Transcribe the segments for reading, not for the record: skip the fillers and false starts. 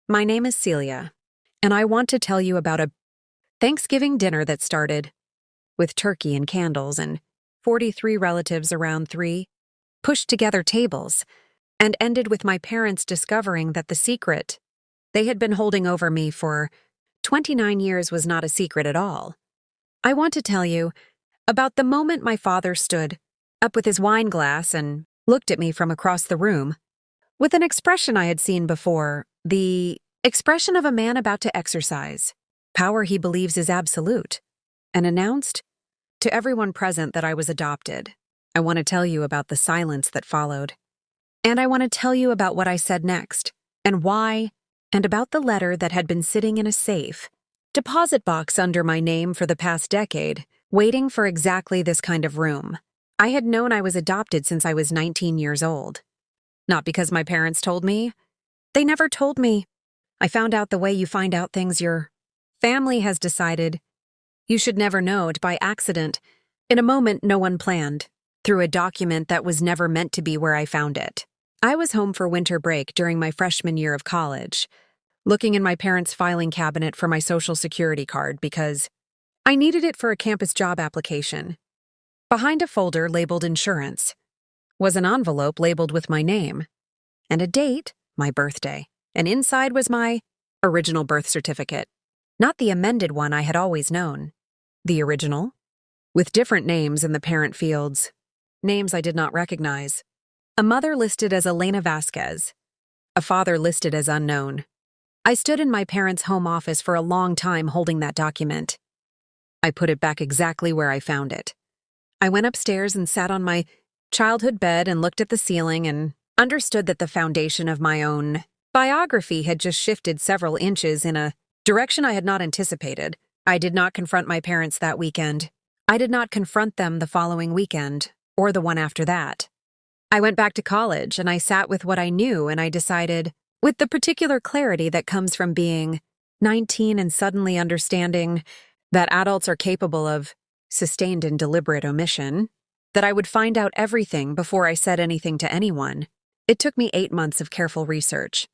My name is Celia, and I want to tell you about a Thanksgiving dinner that started with turkey and candles and 43 relatives around three pushed together tables and ended with my parents discovering that the secret they had been holding over me for 29 years was not a secret at all. I want to tell you about the moment my father stood up with his wine glass and looked at me from across the room with an expression I had seen before, the expression of a man about to exercise power he believes is absolute, and announced to everyone present that I was adopted. I want to tell you about the silence that followed. And I want to tell you about what I said next, and why, and about the letter that had been sitting in a safe deposit box under my name for the past decade, waiting for exactly this kind of room. I had known I was adopted since I was 19 years old. Not because my parents told me. They never told me. I found out the way you find out things your family has decided you should never know it by accident, in a moment no one planned, through a document that was never meant to be where I found it. I was home for winter break during my freshman year of college, looking in my parents' filing cabinet for my social security card because I needed it for a campus job application. Behind a folder labeled insurance was an envelope labeled with my name, and a date, my birthday, and inside was my original birth certificate. Not the amended one I had always known. The original, with different names in the parent fields, names I did not recognize. A mother listed as Elena Vasquez, a father listed as unknown. I stood in my parents' home office for a long time holding that document. I put it back exactly where I found it. I went upstairs and sat on my childhood bed and looked at the ceiling and understood that the foundation of my own biography had just shifted several inches in a direction I had not anticipated. I did not confront my parents that weekend. I did not confront them the following weekend, or the one after that. I went back to college and I sat with what I knew and I decided, with the particular clarity that comes from being 19 and suddenly understanding that adults are capable of sustained and deliberate omission, that I would find out everything before I said anything to anyone. It took me 8 months of careful research.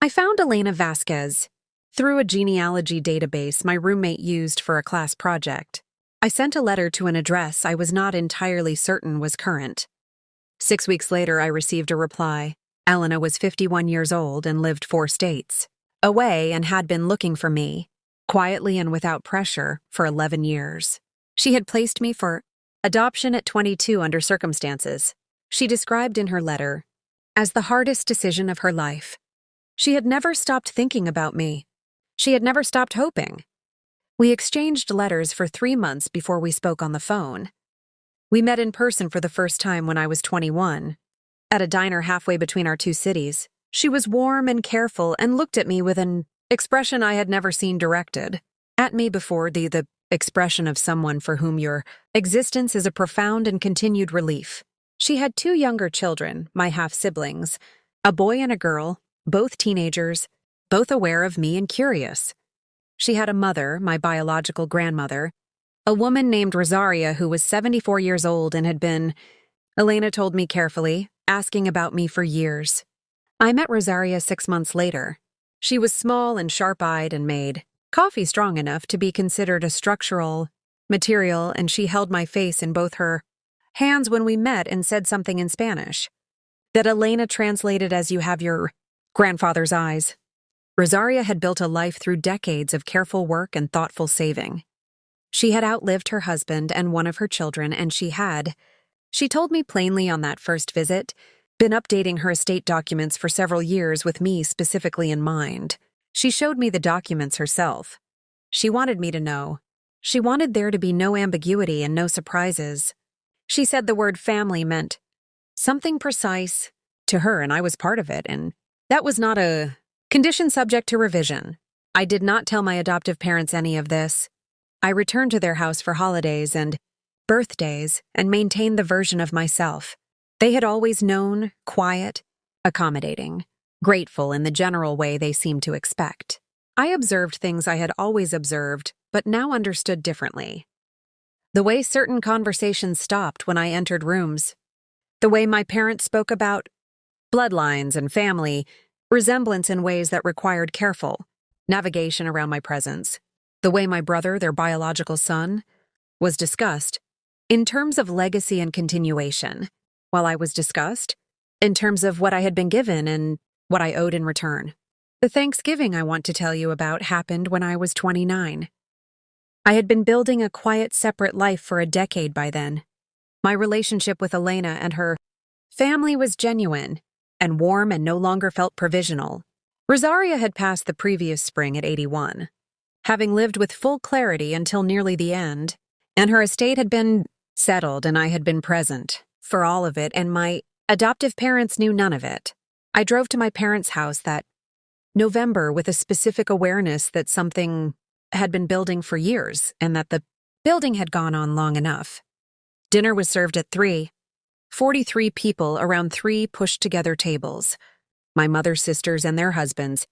I found Elena Vasquez through a genealogy database my roommate used for a class project. I sent a letter to an address I was not entirely certain was current. 6 weeks later, I received a reply. Elena was 51 years old and lived 4 states away and had been looking for me, quietly and without pressure, for 11 years. She had placed me for adoption at 22 under circumstances she described in her letter as the hardest decision of her life. She had never stopped thinking about me. She had never stopped hoping. We exchanged letters for 3 months before we spoke on the phone. We met in person for the first time when I was 21, at a diner halfway between our 2 cities. She was warm and careful and looked at me with an expression I had never seen directed at me before, the expression of someone for whom your existence is a profound and continued relief. She had 2 younger children, my half-siblings, a boy and a girl, both teenagers, both aware of me and curious. She had a mother, my biological grandmother, a woman named Rosaria who was 74 years old and had been, Elena told me carefully, asking about me for years. I met Rosaria 6 months later. She was small and sharp-eyed and made coffee strong enough to be considered a structural material, and she held my face in both her hands when we met and said something in Spanish that Elena translated as "you have your grandfather's eyes." Rosaria had built a life through decades of careful work and thoughtful saving. She had outlived her husband and one of her children, and she told me plainly on that first visit, been updating her estate documents for several years with me specifically in mind. She showed me the documents herself. She wanted me to know. She wanted there to be no ambiguity and no surprises. She said the word family meant something precise to her, and I was part of it, and that was not a condition subject to revision. I did not tell my adoptive parents any of this. I returned to their house for holidays and birthdays and maintained the version of myself they had always known, quiet, accommodating, grateful in the general way they seemed to expect. I observed things I had always observed, but now understood differently. The way certain conversations stopped when I entered rooms. The way my parents spoke about bloodlines and family resemblance in ways that required careful navigation around my presence. The way my brother, their biological son, was discussed in terms of legacy and continuation, while I was discussed in terms of what I had been given and what I owed in return. The Thanksgiving I want to tell you about happened when I was 29. I had been building a quiet, separate life for a decade by then. My relationship with Elena and her family was genuine and warm and no longer felt provisional. Rosaria had passed the previous spring at 81, having lived with full clarity until nearly the end, and her estate had been settled and I had been present for all of it, and my adoptive parents knew none of it. I drove to my parents' house that November with a specific awareness that something had been building for years and that the building had gone on long enough. Dinner was served at 3. 43 people around 3 pushed-together tables. My mother's sisters and their husbands,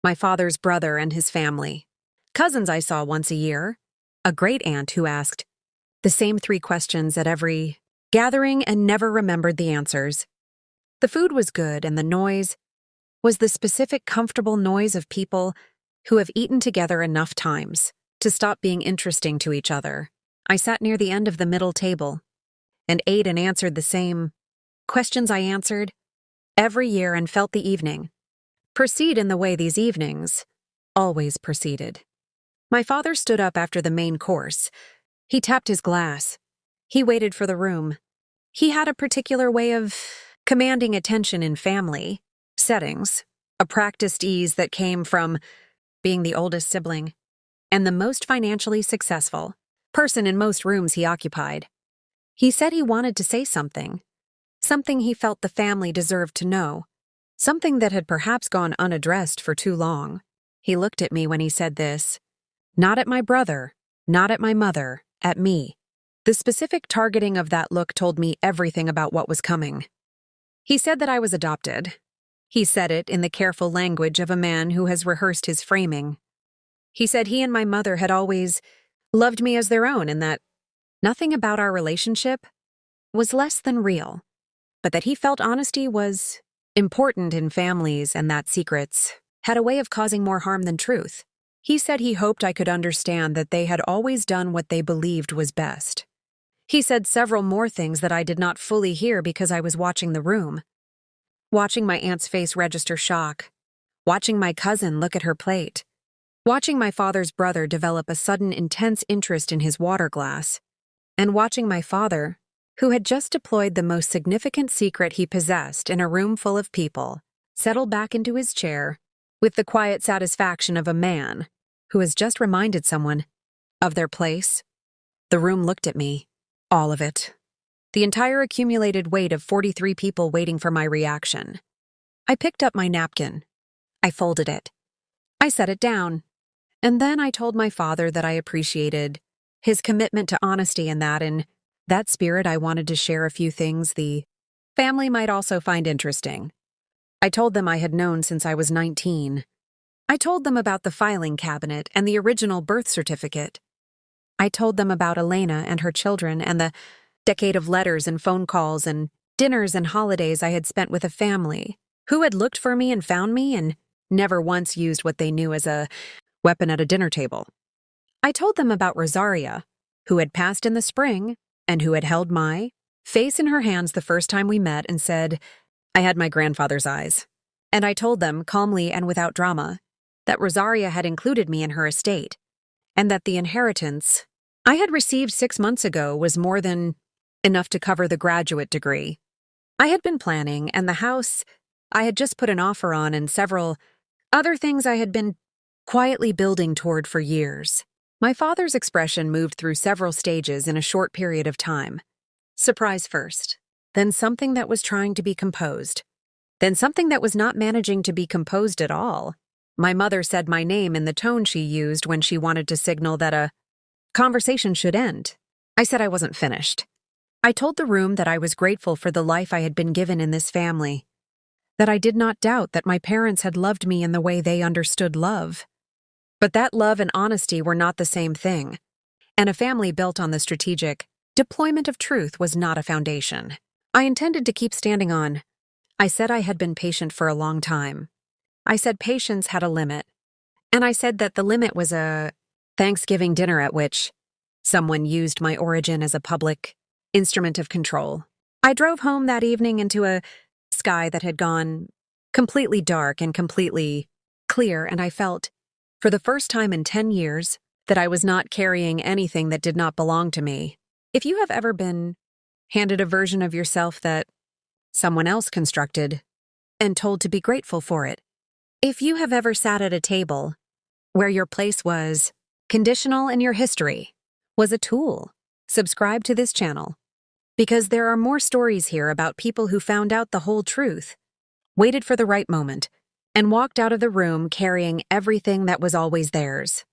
my father's brother and his family, cousins I saw once a year, a great-aunt who asked the same 3 questions at every gathering and never remembered the answers. The food was good, and the noise was the specific comfortable noise of people who have eaten together enough times to stop being interesting to each other. I sat near the end of the middle table and ate and answered the same questions I answered every year and felt the evening proceed in the way these evenings always proceeded. My father stood up after the main course. He tapped his glass. He waited for the room. He had a particular way of commanding attention in family settings, a practiced ease that came from being the oldest sibling and the most financially successful person in most rooms he occupied. He said he wanted to say something he felt the family deserved to know, something that had perhaps gone unaddressed for too long. He looked at me when he said this, not at my brother, not at my mother, at me. The specific targeting of that look told me everything about what was coming. He said that I was adopted. He said it in the careful language of a man who has rehearsed his framing. He said he and my mother had always loved me as their own and that nothing about our relationship was less than real, but that he felt honesty was important in families and that secrets had a way of causing more harm than truth. He said he hoped I could understand that they had always done what they believed was best. He said several more things that I did not fully hear because I was watching the room, watching my aunt's face register shock, watching my cousin look at her plate, watching my father's brother develop a sudden intense interest in his water glass, and watching my father, who had just deployed the most significant secret he possessed in a room full of people, settle back into his chair with the quiet satisfaction of a man who has just reminded someone of their place. The room looked at me, all of it. The entire accumulated weight of 43 people waiting for my reaction. I picked up my napkin. I folded it. I set it down. And then I told my father that I appreciated his commitment to honesty and that in that spirit I wanted to share a few things the family might also find interesting. I told them I had known since I was 19. I told them about the filing cabinet and the original birth certificate. I told them about Elena and her children and the decade of letters and phone calls and dinners and holidays I had spent with a family who had looked for me and found me and never once used what they knew as a weapon at a dinner table. I told them about Rosaria, who had passed in the spring and who had held my face in her hands the first time we met and said, I had my grandfather's eyes. And I told them, calmly and without drama, that Rosaria had included me in her estate, and that the inheritance I had received 6 months ago was more than enough to cover the graduate degree I had been planning, and the house I had just put an offer on, and several other things I had been quietly building toward for years. My father's expression moved through several stages in a short period of time. Surprise first, then something that was trying to be composed, then something that was not managing to be composed at all. My mother said my name in the tone she used when she wanted to signal that a conversation should end. I said I wasn't finished. I told the room that I was grateful for the life I had been given in this family, that I did not doubt that my parents had loved me in the way they understood love. But that love and honesty were not the same thing, and a family built on the strategic deployment of truth was not a foundation I intended to keep standing on. I said I had been patient for a long time. I said patience had a limit. And I said that the limit was a Thanksgiving dinner at which someone used my origin as a public instrument of control. I drove home that evening into a sky that had gone completely dark and completely clear, and I felt, for the first time in 10 years, that I was not carrying anything that did not belong to me. If you have ever been handed a version of yourself that someone else constructed and told to be grateful for it, if you have ever sat at a table where your place was conditional and your history was a tool, subscribe to this channel, because there are more stories here about people who found out the whole truth, waited for the right moment, and walked out of the room carrying everything that was always theirs.